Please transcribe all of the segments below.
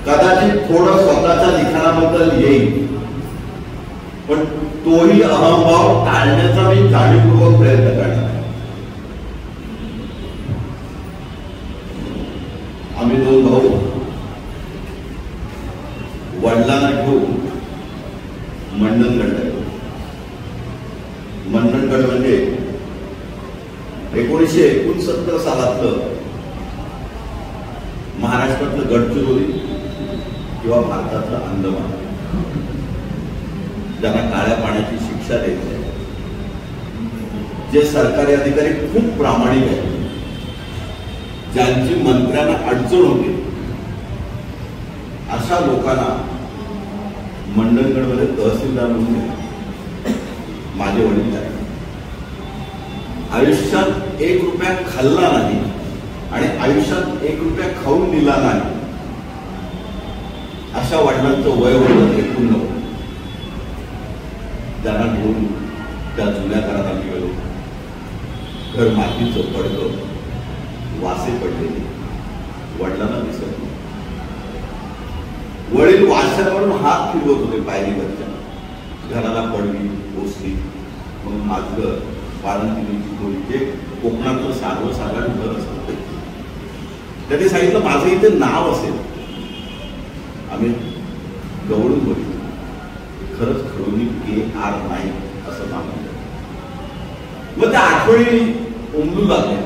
कदाचित थोडं स्वतःच्या लिखाणाबद्दल येईल, पण तोही अहंभाव टाळण्याचा मी जाणीवपूर्वक प्रयत्न करणार आहे. आम्ही 2 भाऊ वडिलांना घेऊन मंडणगड गेलो. मंडणगड म्हणजे 1969 सालातलं महाराष्ट्रातलं गडचिरोली किंवा भारतातलं अंदमान, ज्यांना काळ्या पाण्याची शिक्षा द्यायची आहे, जे सरकारी अधिकारी खूप प्रामाणिक आहेत, ज्यांची मंत्र्यांना अडचण होते, अशा लोकांना मंडणगडमध्ये तहसीलदार म्हणून माझे वडील आहेत. आयुष्यात 1 रुपया खाल्ला नाही आणि आयुष्यात 1 रुपया खाऊन दिला नाही, अशा वडिलांचं वय होतं 89. त्यांना घेऊन त्या जुन्या घरात आम्ही गेलो. घर मातीचं पडलं, वासे पडलेले, वडिलांना दिसत नाही. वडील वाशावरून हात फिरवत होते पायरीवरच्या. घराला पडली, पोचली, मग माझं बाळंतिणीची खोली, जे कोकणातलं सर्वसाधारण घर असतं, त्यांनी सांगितलं माझं इथे नाव असेल. आम्ही गवळून बघितलं, खरंच खडोली KR नाईक असं नाव आहे. मग त्या आठवणी उमलू लागल्या.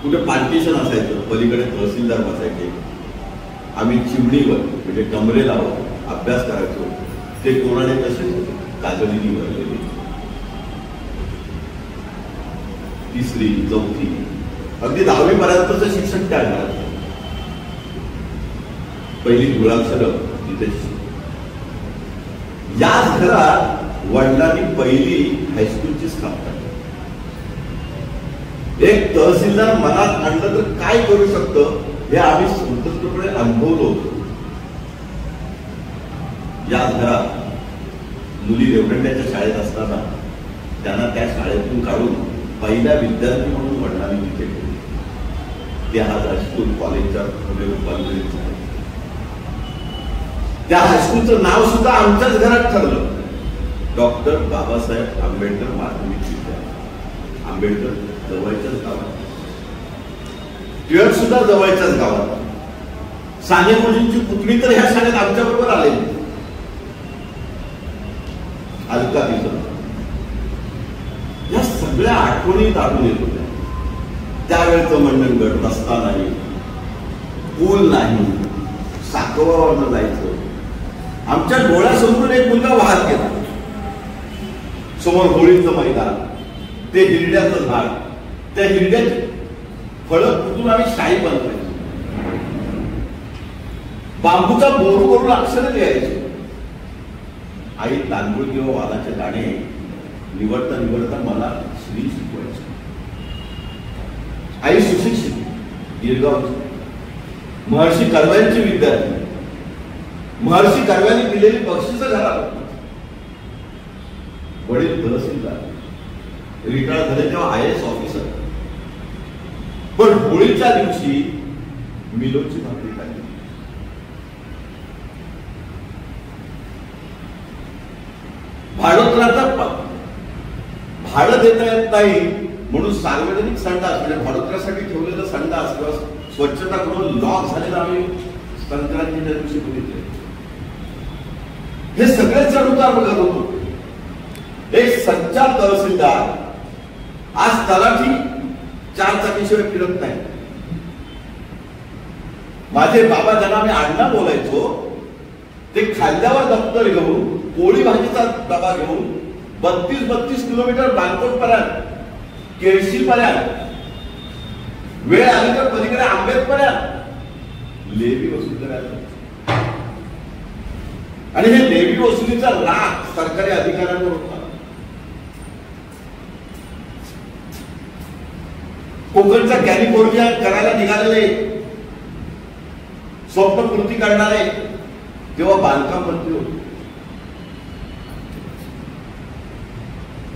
कुठे पार्टिशन असायचं, पलीकडे तहसीलदार बसायचे, आम्ही चिमणीवर म्हणजे कमरे लावून अभ्यास करायचो. ते कोणाने तसेच होते, काजळीनी भरलेले. 3री 4थी अगदी 10वी पर्यंतचं शिक्षण त्या घरात. पहिली मुळाक्षर तिथे. याच घरात वडिलांनी पहिली हायस्कूलची स्थापना केली. एक तहसीलदार मनात आणलं तर काय करू शकतं हे आम्ही स्वतंत्रपणे अनुभवलो होतो. याच घरात मुली रेवदंड्याच्या शाळेत असताना त्यांना त्या शाळेतून काढून पहिल्या विद्यार्थी म्हणून वडिलांनी तिथे ठेवले. ते आज हायस्कूल कॉलेजच्या पुढे रूपांतरित झाले. त्या हायस्कूलचं नाव सुद्धा आमच्याच घरात ठरलं, डॉक्टर बाबासाहेब आंबेडकर माध्यमिक विद्यालय. आंबेडकर जवळच्याच गावात, टिळक सुद्धा जवळच्याच गावात. साने गुरुजींची पुतणी तर ह्या शाळेत आमच्या बरोबर आलेली. अलका दिसत. या सगळ्या आठवणी दाटून येत होत्या. त्यावेळेचं मंडणगड, रस्ता नाही, पूल नाही, साकोबावरनं जायचं. आमच्या डोळ्यासमोरून एक मुलगा वाहत गेला. समोर होळीचं मैदान, ते हिरड्याचं झाड, त्या हिरड्याची फळं कुठून आम्ही शाई बनवायचो. बांबूचा बोरू करून अक्षर लिहायचे. आई तांदूळ किंवा वालाचे दाणे निवडता निवडता मला श्री शिकवायची. आई सुशिक्षित, गिरगावची, महर्षी कर्व्यांची विद्यार्थी. महर्षी कर्व्यांनी दिलेली बक्षिसं घरात. वडील तहसीलदार, रिटायर झाले तेव्हा IAS ऑफिसर. पण होळीच्या दिवशी मिलोची भाकरी खाल्ली. भाडोत्राचा भाडं देता येत नाही म्हणून सार्वजनिक संडास म्हणजे भाडोत्रासाठी ठेवलेलं संडास किंवा स्वच्छता करून लॉक झालेला आम्ही संक्रांतीच्या दिवशी बघितले. हे सगळे चढउतार बघत होतो. एक सच्चा तहसीलदार आज तलाठी 4 चाकीशिवाय फिरत नाही. माझे बाबा ज्यांना आम्ही अण्णा बोलायचो, ते खाल्ल्यावर दप्तर घेऊन, पोळी भाजीचा डबा घेऊन 32 किलोमीटर बांधकोट पर्यंत, केळशी पर्यंत, वेळ आली तर पलीकडे आंबेत पर्यंत लेवी वसूल करायचं. आणि हे लेवी वसुलीचा राग सरकारी अधिकाऱ्यांवर होता. कोकणचा कॅलिफोर्निया करायला निघालेले, स्वप्नपूर्ती करणारे तेव्हा बांधकाम मंत्री होते.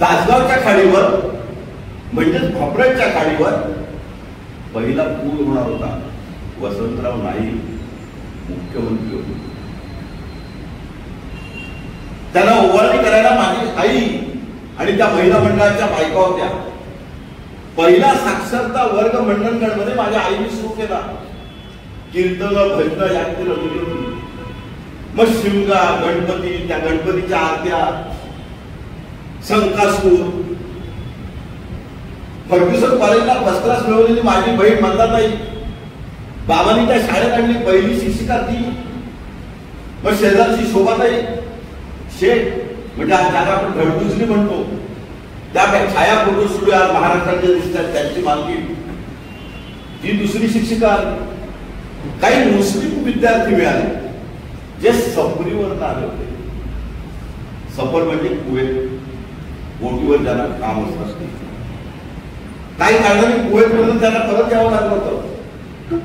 तासगावच्या खाडीवर म्हणजेच भापरच्या खाडीवर पहिला पूल होणार होता. वसंतराव नाईक मुख्यमंत्री होते. त्यांना ओवाळणी करायला माझी आई आणि त्या महिला मंडळाच्या बायका होत्या. पहिला साक्षरता वर्ग मंडणगडमध्ये माझ्या आईने सुरू केला. कीर्तन भजन यांची रंगली होती. मग शिमगा गणपती, त्या गणपतीच्या आरत्या, संकासूर. फर्ग्युसन कॉलेजला फर्स्ट क्लास मिळवलेली माझी बहीण मंदाताई, बाबांनी त्या शाळेत आणली पहिली शिक्षिका ती. मग शेजारची शोभाताई शेठ, म्हणजे आज ज्याला आपण धडतुजली म्हणतो, त्या छाया फोटो स्टुडिओ आज महाराष्ट्राच्या दिसतात त्यांची मालकी, ती दुसरी शिक्षिका. काही मुस्लिम विद्यार्थी मिळाले जे सफरीवर आले होते. सफर म्हणजे कुवेत, बोटीवर ज्यांना काम असतात. काही कारणाने कुवेतमधून त्यांना परत यावं लागलं होतं.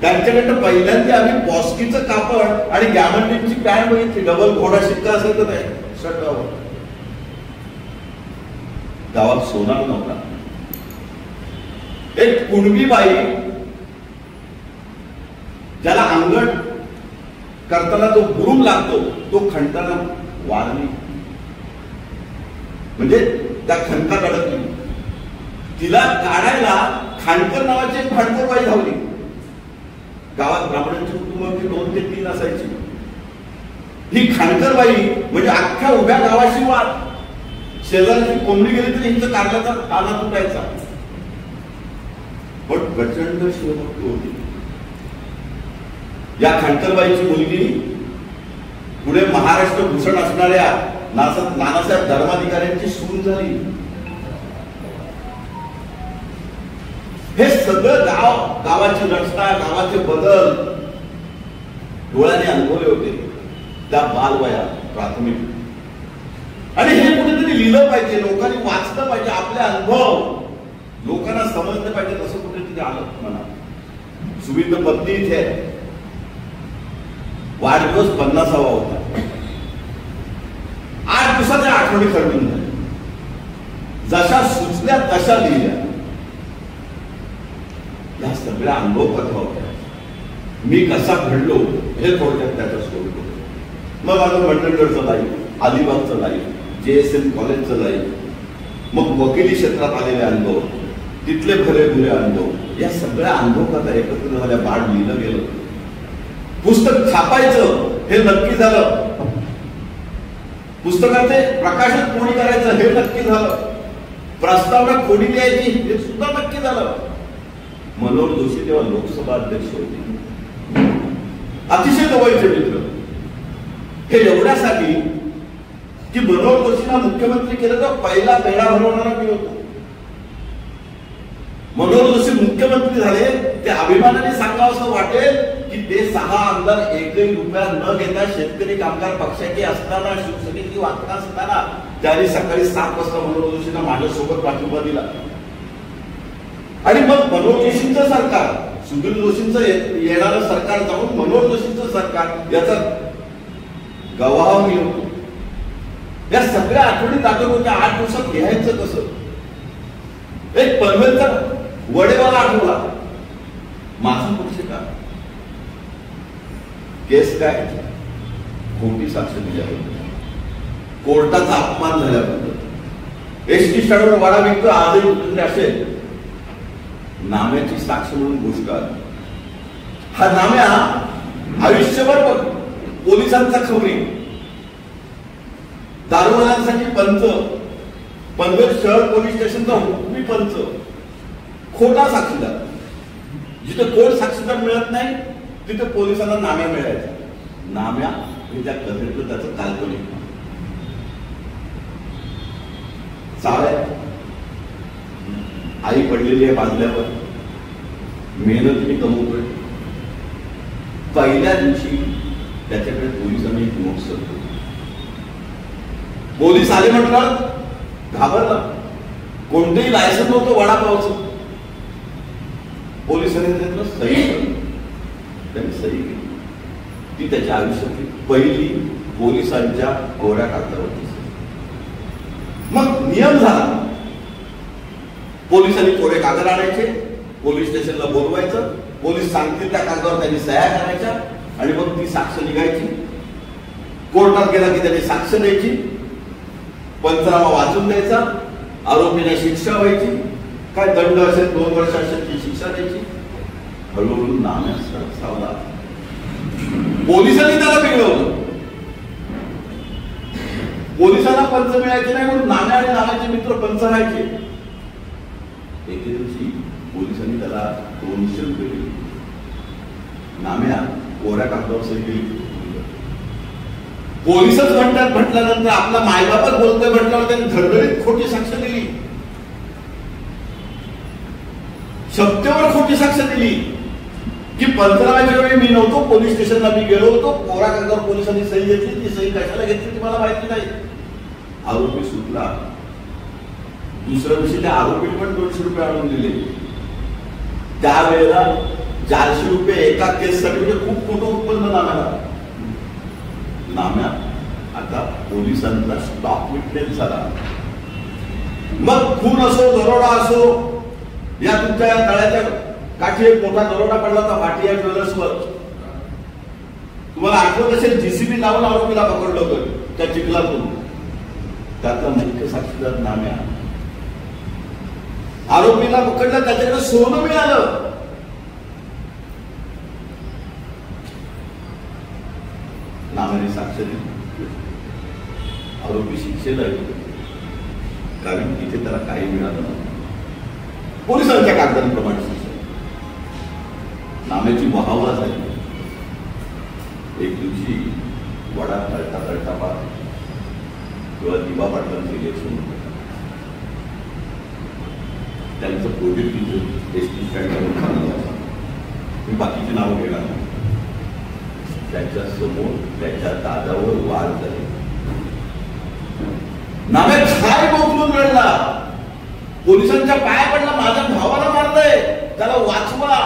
त्यांच्याकडनं पहिल्यांदा आम्ही पॉस्कीचं कापड आणि गॅमंडीची पॅन्ट बघितली. डबल घोडा शिक्का असायचं नाही शर्टावर. गावात सोनार नव्हता. एक कुणबी बाई ज्याला अंगण करताना जो बुरुम लागतो तो खणताना वारली, म्हणजे त्या खणकात अडकली. तिला काढायला खांडकर नावाची एक खांडकर बाई धावली. गावात ब्राह्मणांची कुटुंबाची 2 ते 3 असायची. ही खांडकर बाई म्हणजे अख्ख्या उभ्या गावाशी वाद. शेजारची कोंबडी गेली तरी हिचं कारल्याचा पाला तुटायचा. पण प्रचंड शिवभक्ती होती. या खांडकरबाईची मुलगी पुढे महाराष्ट्र भूषण असणाऱ्या नानासाहेब धर्माधिकाऱ्यांची सून झाली. हे सगळं गावाची रचना, गावाचे बदल डोळ्याने अनुभवले होते त्या बालवयात, प्राथमिक. आणि हे कुठेतरी लिहिलं पाहिजे, लोकांनी वाचलं पाहिजे, आपले अनुभव लोकांना समजलं पाहिजे. तसं कुठेतरी आलं म्हणा. सुविध पत्नी इथे आहे. वाढदिवस 50वा होता. 8 दिवसाच्या आठवणी ठरवून झाल्या. जशा सुचल्या तशा लिहिल्या. या सगळ्या अनुभव कथा होत्या. मी कसा घडलो हे थोडक्यात त्याच्या सोडतो. मग माझं मंडणगडचं लाईफ, अलिबागचं लाईफ, JSN कॉलेजचं लाईफ, मग वकिली क्षेत्रात आलेले अनुभव, तिथले भले बुरे अनुभव, या सगळ्या अनुभव कथा एकत्र झाल्या. बाळ लिहिलं गेलं. पुस्तक छापायचं हे नक्की झालं. पुस्तकाचे प्रकाशन कोणी करायचं हे नक्की झालं. प्रस्तावना कोणी द्यायची हे सुद्धा नक्की झालं. मनोहर जोशी तेव्हा लोकसभा अध्यक्ष होते. अतिशय जवळचे मित्र. हे एवढ्यासाठी की मनोहर जोशींना मुख्यमंत्री केलं तर पहिला पेढा भरवणारा मी होतो. मनोहर जोशी मुख्यमंत्री झाले ते अभिमानाने सांगावं असं वाटेल की ते 6 आमदार 1 रुपया न घेता शेतकरी कामगार पक्षाचे असताना, शिवसेनेची वागता असताना त्यांनी सकाळी 7 वाजता मनोहर जोशींना माझ्यासोबत पाठिंबा दिला. आणि मग मनोहर जोशींचं सरकार, सुधीर जोशींचं येणारं सरकार जाऊन मनोहर जोशींचं सरकार याचा गवाह मी होतो. या सगळ्या आठवणी दाखल होत्या. 8 दिवसात लिहायचं कसं. एक पनवेलचा वडेवाला आठवला. माझा पक्ष का केस काय, खोटी साक्ष दिल्याबद्दल, कोर्टाचा अपमान झाल्याबद्दल, एसटी स्टँडवर वाडा विकतो आजही कुठेतरी असेल, नाम्याची साक्ष म्हणून गोष्ट आली. हा नाम्या आयुष्यभर पोलिसांचा खबरी, दारूवाल्यांसाठी पंच, पनवेल शहर पोलीस स्टेशनचा हुकमी पंच, खोटा साक्षीदार. जिथे कोण साक्षीदार मिळत नाही तिथे पोलिसांना नाम्या मिळायचा. नाम्या हे त्या कथेतलं त्याचं काल्पनिक. चालेल, आई पडलेली आहे बांधल्यावर, मेहनतीने कमवतोय. पहिल्या दिवशी त्याच्याकडे पोलिसांनी एक नोट सरतो. पोलीस आले म्हटलं घाबरला. कोणतेही लायसन नव्हतं वडापावचं. पोलिसांनी त्यातलं सही केली. त्यांनी सही केली. ती त्याच्या आयुष्यातली पहिली पोलिसांच्या कोऱ्या कागदावरची. मग नियम झाला. पोलिसांनी कोरे कागद आणायचे, पोलीस स्टेशनला बोलवायचं, पोलीस सांगतील त्या कागदावर त्यांनी सह्या करायच्या, आणि मग ती साक्ष निघायची, कोर्टात गेला की त्याने साक्ष द्यायची, पंचनामा वाचून द्यायचा, आरोपीला शिक्षा व्हायची, काय दंड असेल 2 वर्ष असेल ती शिक्षा द्यायची. हळूहळू नाम्या सावला. पोलिसांनी त्याला बिघडवलं. पोलिसांना पंच मिळायचे नाही म्हणून नाम्या आणि नाम्याचे मित्र पंच राहायचे. एके दिवशी पोलिसांनी त्याला 200 रुपये दिले. नाम्या कोऱ्या कागदावर सही केली. पोलिसच म्हणतात म्हटल्यानंतर आपला मायबापच बोलतोय म्हटल्यावर त्यांनी धडधडीत खोटी साक्ष दिली, सत्तेवर खोटी साक्ष दिली की पंचनाम्याच्या वेळी मी नव्हतो, पोलीस स्टेशनला मी गेलो होतो, कोरा कागदावर पोलिसांनी सही घेतली, ती सही कशाला घेतली ती मला माहिती नाही. आरोपी सुटला. दुसऱ्या दिवशी त्या आरोपीने पण 200 रुपये आणून दिले. त्यावेळेला 400 रुपये एका केससाठी म्हणजे खूप मोठं उत्पन्न नाम्याला. नाम्या आता पोलिसांचा स्टॉक विटनेस झाला. मग खून असो, दरोडा असो, या तुमच्या तळ्याच्या काठी एक मोठा दरोडा पडला होता भाटिया ज्वेलर्सवर. तुम्हाला आठवत असेल, जीसीबी लावून आरोपीला पकडलं होतं त्या चिखलातून. त्याचा मुख्य साक्षीदार नाम्या. आरोपीला पकडलं, त्याच्याकडे सोनं मिळालं. नाम्याने साक्ष दिली. आरोपी शिक्षेला गेला कारण तिथे त्याला काही मिळालं नाही. पोलिसांच्या कागदांप्रमाणे शिक्षा. नाम्याची वाहवा झाली. एक दिवशी वडा तळता तळता पार किंवा दिवा पाटलांचं इलेक्शन होतं. त्यांचं प्रोजेक्ट तिथे एसटी स्टँडवरून चाललं. मी बाकीची नावं घेणार नाही. त्याच्या समोर त्याच्या दादावर वार झाले. नाम्या काय बोलून रडला, पोलिसांच्या पाया पडला, माझ्या भावाला मारलंय, त्याला वाचवा.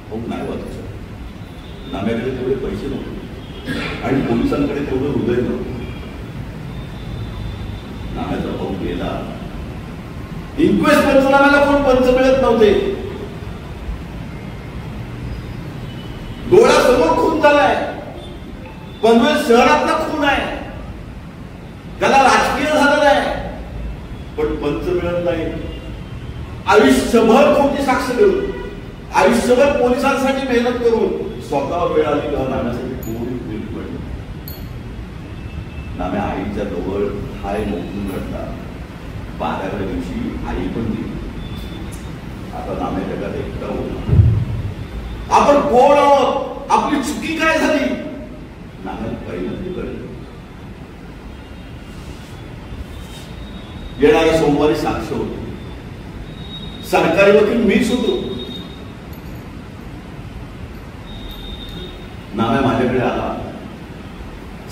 हो नाही वाचू शकत. नाम्याकडे तेवढे पैसे नव्हते आणि पोलिसांकडे तेवढं हृदय नव्हतं. नाम्याचा भाऊ गेला. इन्क्वेस्ट पंचनाम्याला कोण पंच मिळत नव्हते. डोळ्यासमोर खून झालाय, पनवेल शहरातला खून आहे, त्याला राजकीय झालेला आहे, पण पंच मिळत नाही. आयुष्यभर खोटी साक्ष देऊन, आयुष्यभर पोलिसांसाठी मेहनत करून स्वतः वेळ आली का नाम्यासाठी थोडी वेळ पडली. नाम्या आईच्या जवळ हाय मोकून घडला. 12व्या दिवशी आई पण गेली. आता नाम्या जगात एकटा होता. आपण कोण आहोत, आपली चुकी काय झाली, नाम्याला पहिल्यांदा कळलं. येणाऱ्या सोमवारी साक्ष होती. सरकारी वकील मीच होतो. नाम्या माझ्याकडे आला.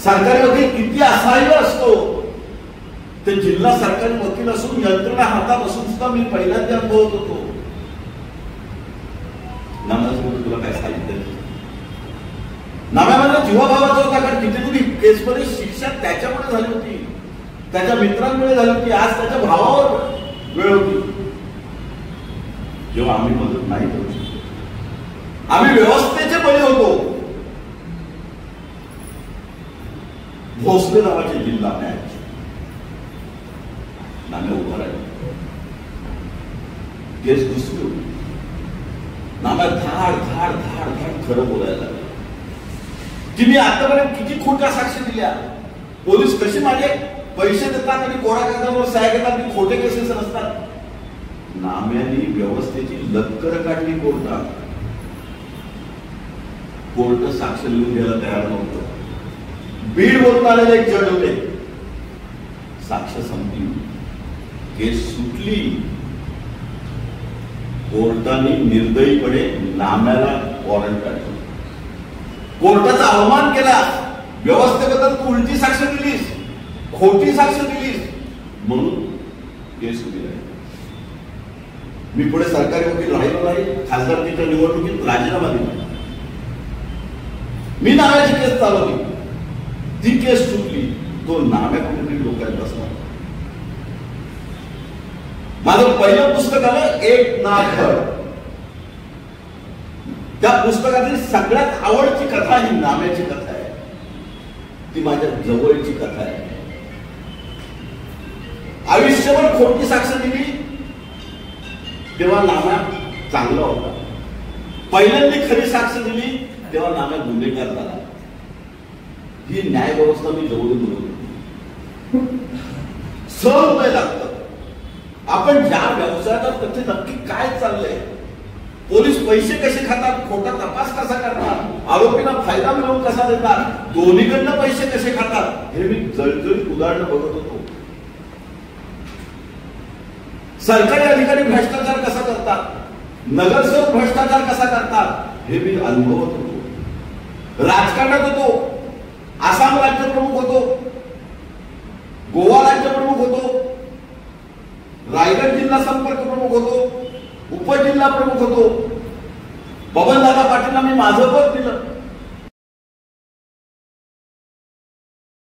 सरकारी वकील किती असहाय्य असतो ते जिल्हा सरकारी वकील असून यंत्रणा हातात असून सुद्धा मी पहिल्यांदा अनुभवत होतो. नाम्यासमोर तुला काय सांगितलं. नाम्या माझ्या जीवाभावाचा होता कारण किती तरी केसमध्ये शिक्षा त्याच्यामुळे झाली होती, त्याच्या मित्रांमुळे झाली होती, आज त्याच्या भावावर वेळ होती. जेव्हा आम्ही मदत नाही करू शकतो, आम्ही व्यवस्थेचे बळी होतो. भोसले नावाचे जिल्हा न्यायाधीश नाम्या उभा राहिला. केस दुसरी होती. नाम्या धाड धाड धाड धाड खरं बोलायला लागला की मी आतापर्यंत किती खोट्या साक्ष दिल्या. पोलीस कशी माझे पैसे देतात आणि कोरा कागदावर सह्या घेतात, मी खोटे केसेस नसतात. नाम्याने व्यवस्थेची लक्कर काढली कोर्टात. कोर्ट साक्ष लिहून द्यायला तयार नव्हतं. बीड बोलून आलेले एक जज होते. साक्ष संपली, केस सुटली. कोर्टाने निर्दयीपणे नाम्याला वॉरंट काढलं. कोर्टाचा अवमान केला. व्यवस्थेबद्दल तू उलटी साक्ष दिलीस, खोटी साक्ष दिलीस म्हणून केस उभी राहिली. मी पुढे सरकारी वकील राहिलो नाही. खासदारकीच्या निवडणुकीत राजीनामा दिला. मी नाम्याची केस चालवली. ती केस सुटली. तो नाम्या कुठेतरी डोक्यात बसला. माझं पहिलं पुस्तक आलं एक ना धड. त्या पुस्तकातली सगळ्यात आवडती कथा ही नाम्याची कथा आहे. ती माझ्या जवळची कथा आहे. आयुष्यभर खोटी साक्ष दिली तेव्हा नाम्या चांगला होता. पहिल्यांदा खरी साक्ष दिली तेव्हा नाम्या गुन्हेगार झाला. ही न्याय व्यवस्था मी जवळून बघतो. सहन नाही लागतं. आपण ज्या व्यवसायात तिथे नक्की काय चाललंय, पोलीस पैसे कसे खातात, खोटा तपास कसा करतात, आरोपीला फायदा मिळवून कसा देतात, दोन्हीकडनं पैसे कसे खातात, हे मी जळजळीत उदाहरण बघत होतो. सरकारी अधिकारी भ्रष्टाचार कसा करतात, नगरसेवक भ्रष्टाचार कसा करतात, हे मी अनुभवत होतो. राजकारणात होतो. आसाम राज्य प्रमुख होतो, गोवा राज्य प्रमुख होतो, रायगड जिल्हा संपर्क प्रमुख होतो, उपजिल्हा प्रमुख होतो. बबनदादा पाटीलला मी माझं पद दिलं.